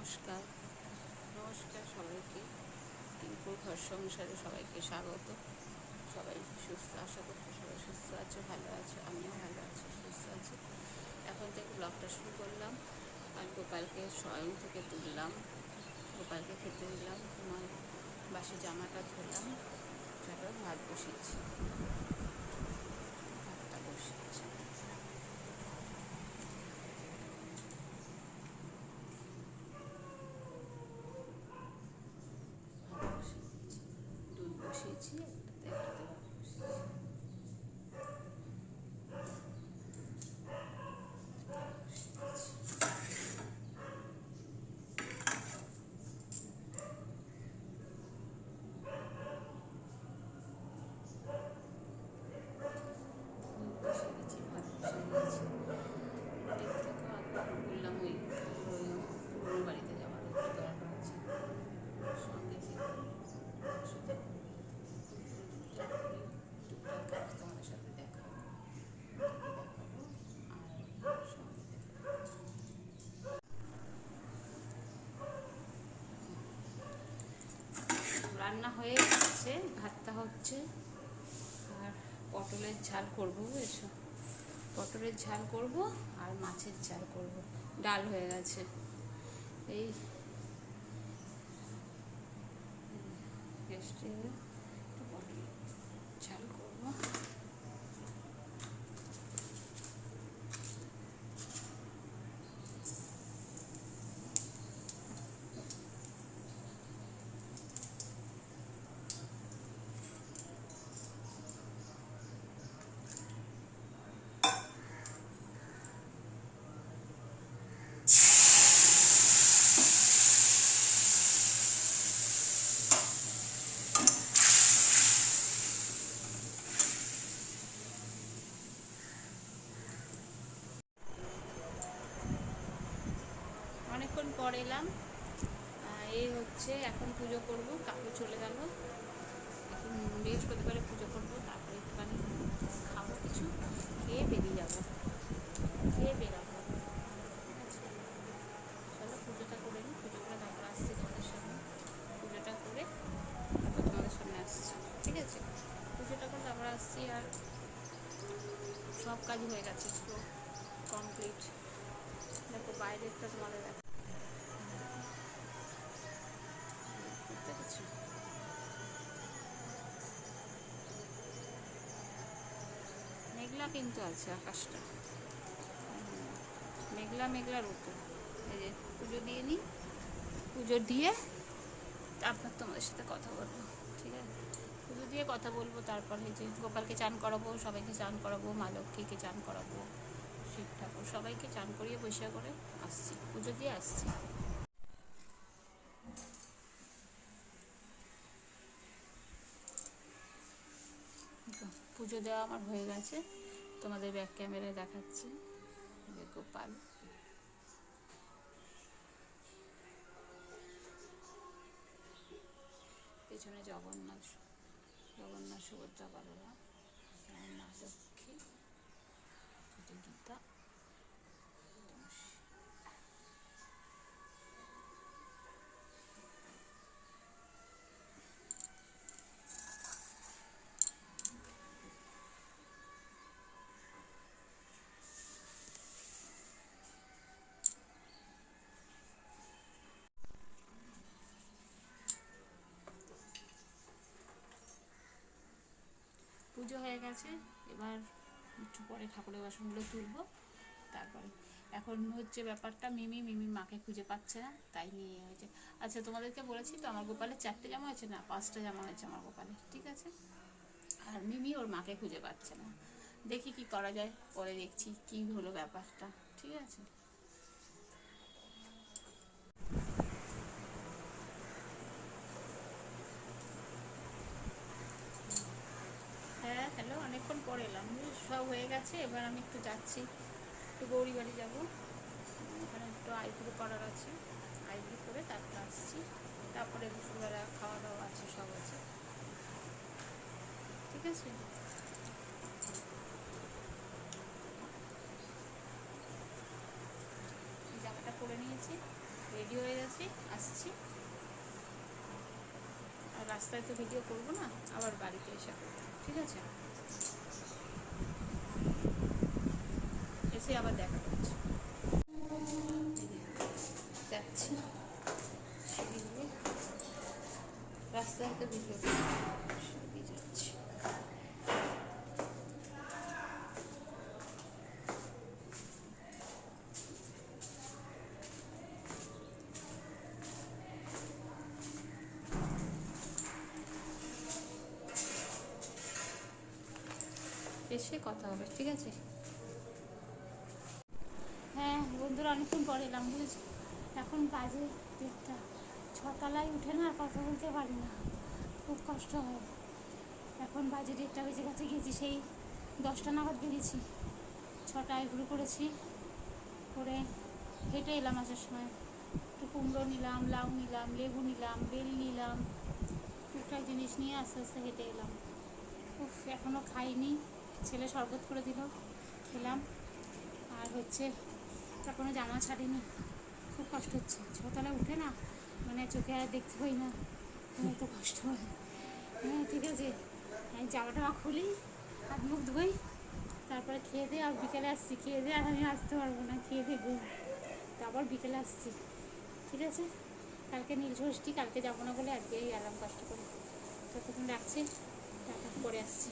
নমস্কার নমস্কার সবাইকে। টিঙ্কুর ঘর সংসারে সবাইকে স্বাগত। সবাই সুস্থ, আশা করতে সবাই সুস্থ আছে, ভালো আছে। আমিও ভালো আছি, সুস্থ আছি। এখন থেকে ব্লগটা শুরু করলাম। আর গোপালকে শয়ন থেকে তুললাম, গোপালকে খেতে দিলাম, তোমার বাসি জামাটা ধরলাম, তারপর ভাত বসিয়েছি, ভাতটা বসিয়েছি। দুধ বসিয়েছি, একটাতে ভাত বসিয়েছি। রান্না হয়ে গেছে, ভাতটা হচ্ছে, আর পটলের ঝাল করবো। এসব পটলের ঝাল করব আর মাছের ঝাল করব। ডাল হয়ে গেছে, এই গেস্টে পটলের ঝাল করবো। অনেকক্ষণ পর এলাম। এই হচ্ছে, এখন পুজো করব। কাকু চলে গেল, এখন বৃহস্পতিবারে পুজো করব, তারপরে একটুখানি খাবো, কিছু খেয়ে বেরিয়ে যাবো, খেয়ে বেরাবো। ঠিক আছে, চলো পুজোটা করে নিই। পুজো করে তারপর আসছি তোমাদের সামনে, পুজোটা করে তারপর তোমাদের সামনে আসছি। ঠিক আছে, পুজোটা করে তারপর আসছি। আর সব কাজ হয়ে গেছে, পুরো কমপ্লিট। দেখো বাইরেরটা তোমাদের দেখো, মেঘলা কিন্তু আছে আকাশটা, মেঘলা মেঘলা রূপ। এই যে পুজো দিয়ে নিই, পুজো দিয়ে তারপর তোমাদের সাথে কথা বলবো। ঠিক আছে, পুজো দিয়ে কথা বলবো। তারপর এই যে গোপালকে চান করাবো, সবাইকে চান করাবো, মা লক্ষ্মীকে চান করাবো, শিব ঠাকুর সবাইকে চান করিয়ে বসে করে আসছি, পুজো দিয়ে আসছি। পুজো দেওয়া আমার হয়ে গেছে, তোমাদের ব্যাক ক্যামেরায় দেখাচ্ছি। গোপাল, পেছনে জগন্নাথ, জগন্নাথ সুভদ্রা বলরাম, মা লক্ষ্মী, গীতা। পুজো হয়ে গেছে, এবার একটু পরে ঠাকুরের বাসনগুলো তুলবো। তারপরে এখন হচ্ছে ব্যাপারটা, মিমি মাকে খুঁজে পাচ্ছে না, তাই নিয়ে হয়েছে। আচ্ছা, তোমাদেরকে বলেছি তো আমার গোপালের 4টে জামা হয়েছে না, 5টা জামা হয়েছে আমার গোপালের। ঠিক আছে, আর মিমি ওর মাকে খুঁজে পাচ্ছে না। দেখি কি করা যায়, পরে দেখছি কি হলো ব্যাপারটা। ঠিক আছে, হ্যাঁ হ্যালো, অনেকক্ষণ পরে এলাম, সব হয়ে গেছে। এবার আমি একটু যাচ্ছি, একটু গৌরী বাড়ি যাবো, ওখানে একটু আইব্রো করার আছে, আইব্রো করে তারপর আসছি। তারপরে দুপুরবেলা খাওয়া দাওয়া আছে, সব আছে। ঠিক আছে, জামাটা পরে নিয়েছি, রেডি হয়ে গেছি, আসছি। আর রাস্তায় তো ভিডিও করবো না, আবার বাড়িতে এসে করবো, ঠিক আছে? এসে আবার দেখা করছি। যাচ্ছি সিঁড়ি দিয়ে, রাস্তায় তো ভিডিও সিঁড়ি যাচ্ছি। এসে কথা হবে, ঠিক আছে? হ্যাঁ বন্ধুরা, অনেকক্ষণ পরে এলাম, বুঝেছি। এখন বাজে 1টা, 6তলায় উঠে না কথা বলতে পারি না, খুব কষ্ট হয়। এখন বাজে 1টা বেজে গেছে, গেছি সেই 10টা নাগাদ বেরিয়েছি, 6টায় ঘুরে করেছি, করে হেঁটে এলাম আসার সময়। একটু কুমড়ো নিলাম, লাউ নিলাম, লেবু নিলাম, বেল নিলাম, টুকটাক জিনিস নিয়ে আস্তে আস্তে হেঁটে এলাম। উফ, এখনও খাইনি, ছেলে শরবত করে দিল, খেলাম। আর হচ্ছে এখনও জামা ছাড়িনি, খুব কষ্ট হচ্ছে। 6তলায় উঠে না মানে চোখে আর দেখতে পাই না, এত কষ্ট হয়। হ্যাঁ ঠিক আছে, আমি জামা টামা খুলি, হাত মুখ ধুই, তারপরে খেয়ে দিয়ে আর বিকেলে আসছি। খেয়ে দিয়ে আর আমি আসতে পারবো না, খেয়ে দিয়ে ঘুম, তারপর বিকেলে আসছি, ঠিক আছে? কালকে নীলষষ্ঠী, কালকে যাবো না বলে আজকেই গেলাম কষ্ট করে। ততক্ষণ রাখছি, টাটা, পরে আসছি।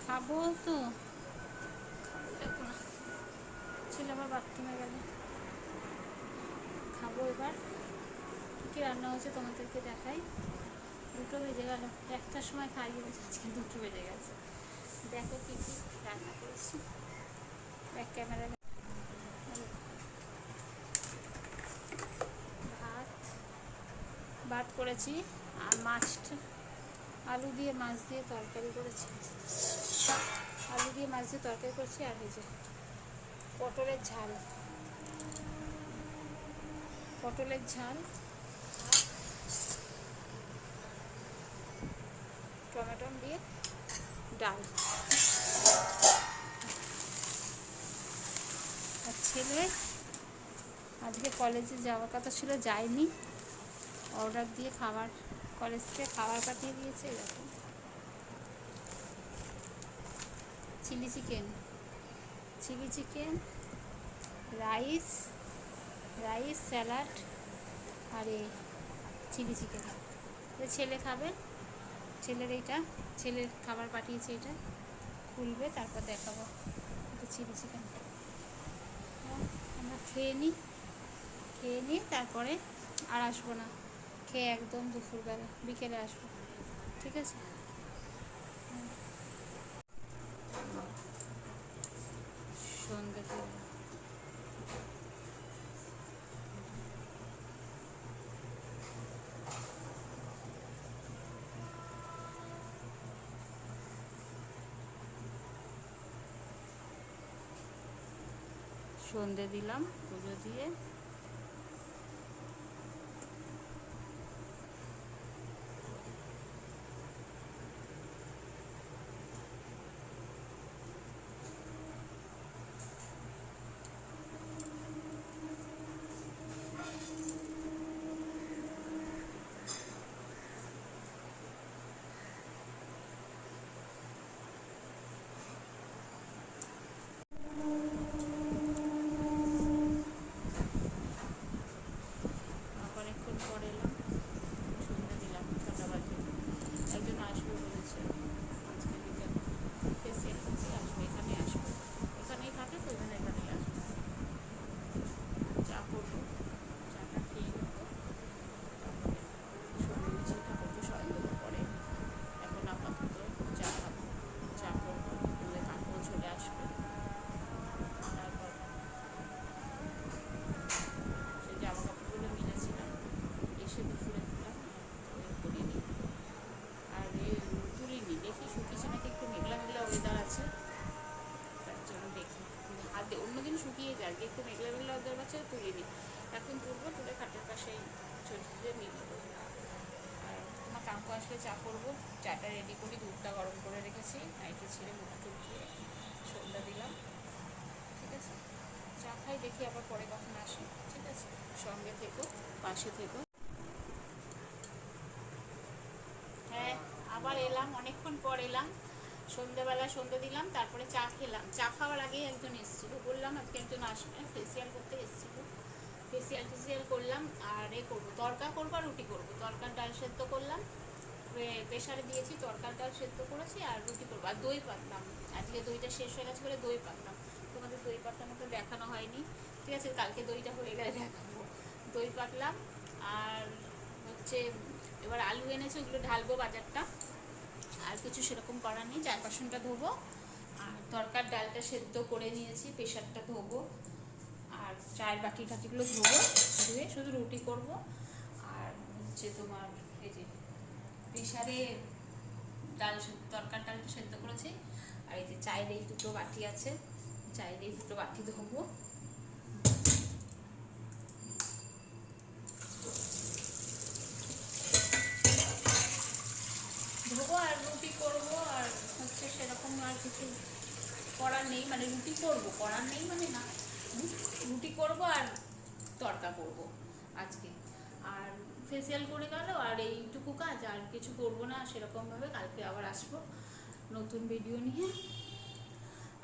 খাবো তো, দেখো না, ছেলে আবার বাথরুমে গেলে। খাবো এবার। কী কী রান্না হয়েছে তোমাদেরকে দেখাই। 2টো বেজে গেল, 1টার সময় খাইয়ে গেছে, আজকে 2টো বেজে গেছে। দেখো কী কী রান্না করেছি, ব্যাক ক্যামেরা। ভাত করেছি, আর মাছটা আলু দিয়ে মাছ দিয়ে তরকারি করেছি। আলু দিয়ে মাছ দিয়ে তরকারি করেছি। আর এই যে পটলের ঝাল, পটলের ঝাল, টমেটো দিয়ে ডাল। আর ছেলে আজকে কলেজে যাওয়ার কথা ছিল, যায়নি, অর্ডার দিয়ে খাবার, কলেজ থেকে খাবার পাঠিয়ে দিয়েছে। এরকম chilli chicken, chilli chicken, rice, salad, আর এই চিলি চিকেন। ছেলে খাবে, ছেলের এইটা, ছেলের খাবার পাঠিয়েছে, এটা খুলবে তারপর দেখাবো। এটা চিলি চিকেন। আমরা খেয়ে নিই, তারপরে আর আসবো না, খেয়ে একদম দুপুরবেলা বিকেলে আসবো, ঠিক আছে? সন্ধ্যে দিলাম, পুজো দিয়ে। অনেকক্ষণ পরে এলাম, সন্ধ্যে দিলাম, 6টা বাজে। একজন আসবে বলেছে আজকে বিকেল, ফেসিয়াল করতে আসবে, এখানে আসবে, এখানেই থাকে তো, এখানেই আসবে। চা করবো, চাটা খেয়ে নেবো, তারপরে সবজিটা করবো সন্ধ্যের পরে। এখন আপাতত চা খাবো, চা করবো, বলে কাকুও চলে আসবে। তারপর সে জামা কাপড়গুলো মিলেছিলাম, এসে দুপুরে দিলাম, করিনি। আর তুলিনি, দেখি শুকিয়েছে নাকি, একটু মেঘলা মেঘলা ওয়েদার আছে, তার জন্য দেখি। হাতে অন্যদিন শুকিয়ে যায়, আজকে একটু মেঘলা মেঘলা ওয়েদার আছে, তুলিনি। এখন তুলবো, তুলে খাটের পাশেই ছড়িয়ে মিলে দেবো। আর তোমার কাকু আসলে চা করবো, চাটা রেডি করি, দুধটা গরম করে রেখেছি, নাইটে ছেড়ে মুখ টুক দিয়ে সন্ধ্যা দিলাম, ঠিক আছে? চা খাই, দেখি দেখি আবার পরে কখন আসে। ঠিক আছে, সঙ্গে থেকো, পাশে থেকো। হ্যাঁ, আবার এলাম, অনেকক্ষণ পর এলাম। সন্ধ্যেবেলা সন্ধ্যে দিলাম, তারপরে চা খেলাম। চা খাওয়ার আগেই একজন এসেছিলো, বললাম আজকে একজন আসবে, ফেসিয়াল করতে এসেছিলো। ফেসিয়াল করলাম। আর করবো, তরকা করবো আর রুটি করবো। তরকার ডাল সেদ্ধ করলাম, প্রেশারে দিয়েছি, তরকার ডাল সেদ্ধ করেছি, আর রুটি করবো। আর দই পাতলাম, আজকে দইটা শেষ হয়ে গেছে বলে দই পাতলাম। তোমাদের দই পাতানোটা দেখানো হয়নি, ঠিক আছে, কালকে দইটা হয়ে গেলে দেখাবো। দই পাতলাম। আর হচ্ছে এবার আলু এনেছে, ওগুলো ঢালবো বাজারটা। আর কিছু সেরকম করার নেই, চার বাসনটা ধোবো। আর তরকার ডালটা সেদ্ধ করে নিয়েছি, প্রেশারটা ধোবো। আর চায়ের বাটি টাটিগুলো ধোবো, ধুয়ে শুধু রুটি করব। আর হচ্ছে তোমার এই যে প্রেশারে তরকার ডালটা সেদ্ধ করেছি। আর এই যে চায়ের এই দুটো বাটি আছে, চায়ের এই দুটো বাটি ধোবো। ধোবো আর রুটি করব। আর হচ্ছে সেরকম আর কিছু করার নেই, মানে রুটি করব, করার নেই মানে না, রুটি করব আর তরকা করব আজকে। আর ফেসিয়াল করে গেল, আর এইটুকু কাজ, আর কিছু করব না সেরকমভাবে। কালকে আবার আসবো নতুন ভিডিও নিয়ে।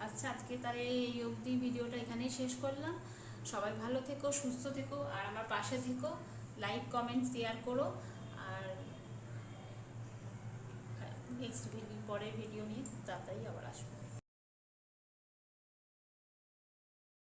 আচ্ছা, আজকে তাহলে এই অবধি ভিডিওটা এখানেই শেষ করলাম। সবাই ভালো থেকো, সুস্থ থেকো, আর আমার পাশে থেকো। লাইক, কমেন্ট, শেয়ার করো। আর নেক্সট ভিডিও, পরের ভিডিও নিয়ে খুব তাড়াতাড়ি আবার আসবো।